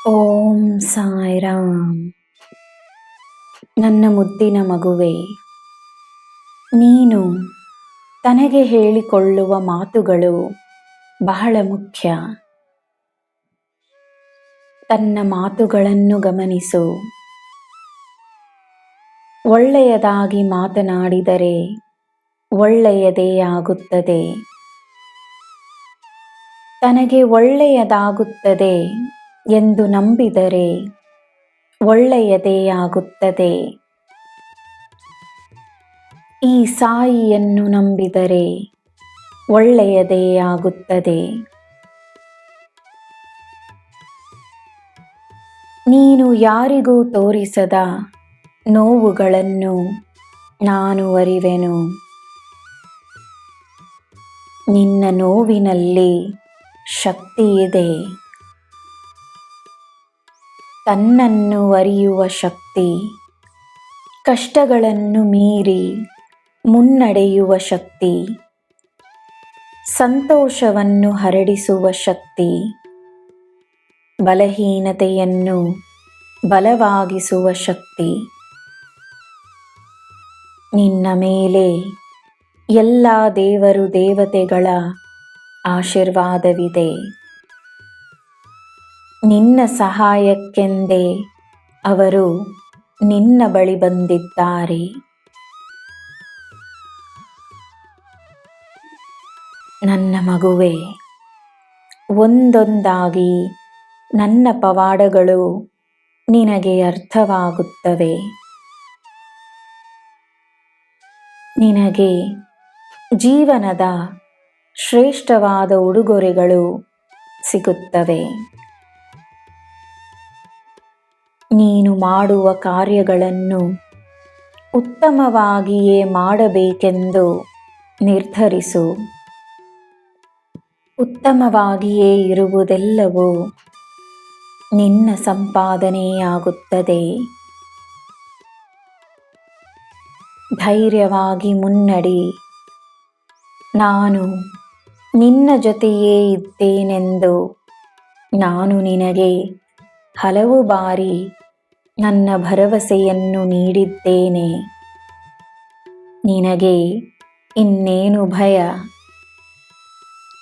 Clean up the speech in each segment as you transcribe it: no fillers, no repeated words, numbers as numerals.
ಓಂ ಸಾಯಿರಾಮ್. ನನ್ನ ಮುದ್ದಿನ ಮಗುವೆ, ನೀನು ತನಗೆ ಹೇಳಿಕೊಳ್ಳುವ ಮಾತುಗಳು ಬಹಳ ಮುಖ್ಯ. ತನ್ನ ಮಾತುಗಳನ್ನು ಗಮನಿಸು. ಒಳ್ಳೆಯದಾಗಿ ಮಾತನಾಡಿದರೆ ಒಳ್ಳೆಯದೇ ಆಗುತ್ತದೆ. ತನಗೆ ಒಳ್ಳೆಯದಾಗುತ್ತದೆ ಎಂದು ನಂಬಿದರೆ ಒಳ್ಳೆಯದೇ ಆಗುತ್ತದೆ. ಈ ಸಾಯಿಯನ್ನು ನಂಬಿದರೆ ಒಳ್ಳೆಯದೇ ಆಗುತ್ತದೆ. ನೀನು ಯಾರಿಗೂ ತೋರಿಸದ ನೋವುಗಳನ್ನು ನಾನು ಅರಿವೆನು. ನಿನ್ನ ನೋವಿನಲ್ಲಿ ಶಕ್ತಿ ಇದೆ. ತನ್ನನ್ನು ಅರಿಯುವ ಶಕ್ತಿ, ಕಷ್ಟಗಳನ್ನು ಮೀರಿ ಮುನ್ನಡೆಯುವ ಶಕ್ತಿ, ಸಂತೋಷವನ್ನು ಹರಡಿಸುವ ಶಕ್ತಿ, ಬಲಹೀನತೆಯನ್ನು ಬಲವಾಗಿಸುವ ಶಕ್ತಿ ನಿನ್ನ ಮೇಲೆ ಎಲ್ಲ ದೇವರು ದೇವತೆಗಳ ಆಶೀರ್ವಾದವಿದೆ. ನಿನ್ನ ಸಹಾಯಕ್ಕೆಂದೇ ಅವರು ನಿನ್ನ ಬಳಿ ಬಂದಿದ್ದಾರೆ. ನನ್ನ ಮಗುವೆ, ಒಂದೊಂದಾಗಿ ನನ್ನ ಪವಾಡಗಳು ನಿನಗೆ ಅರ್ಥವಾಗುತ್ತವೆ. ನಿನಗೆ ಜೀವನದ ಶ್ರೇಷ್ಠವಾದ ಉಡುಗೊರೆಗಳು ಸಿಗುತ್ತವೆ. ನೀನು ಮಾಡುವ ಕಾರ್ಯಗಳನ್ನು ಉತ್ತಮವಾಗಿಯೇ ಮಾಡಬೇಕೆಂದು ನಿರ್ಧರಿಸು. ಉತ್ತಮವಾಗಿಯೇ ಇರುವುದೆಲ್ಲವೂ ನಿನ್ನ ಸಂಪಾದನೆಯಾಗುತ್ತದೆ. ಧೈರ್ಯವಾಗಿ ಮುನ್ನಡಿ. ನಾನು ನಿನ್ನ ಜೊತೆಯೇ ಇದ್ದೇನೆಂದು ನಾನು ನಿನಗೆ ಹಲವು ಬಾರಿ ನನ್ನ ಭರವಸೆಯನ್ನು ನೀಡಿದ್ದೇನೆ. ನಿನಗೆ ಇನ್ನೇನು ಭಯ?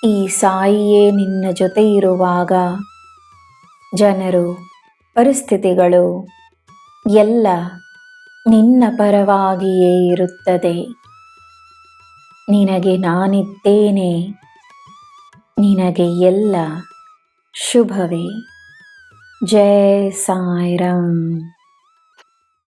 ಈ ಸಾಯಿಯೇ ನಿನ್ನ ಜೊತೆ ಇರುವಾಗ ಜನರು, ಪರಿಸ್ಥಿತಿಗಳು ಎಲ್ಲ ನಿನ್ನ ಪರವಾಗಿಯೇ ಇರುತ್ತದೆ. ನಿನಗೆ ನಾನಿದ್ದೇನೆ. ನಿನಗೆ ಎಲ್ಲ ಶುಭವೇ. ಜೈ ಸಾಯಿರಾಮ್.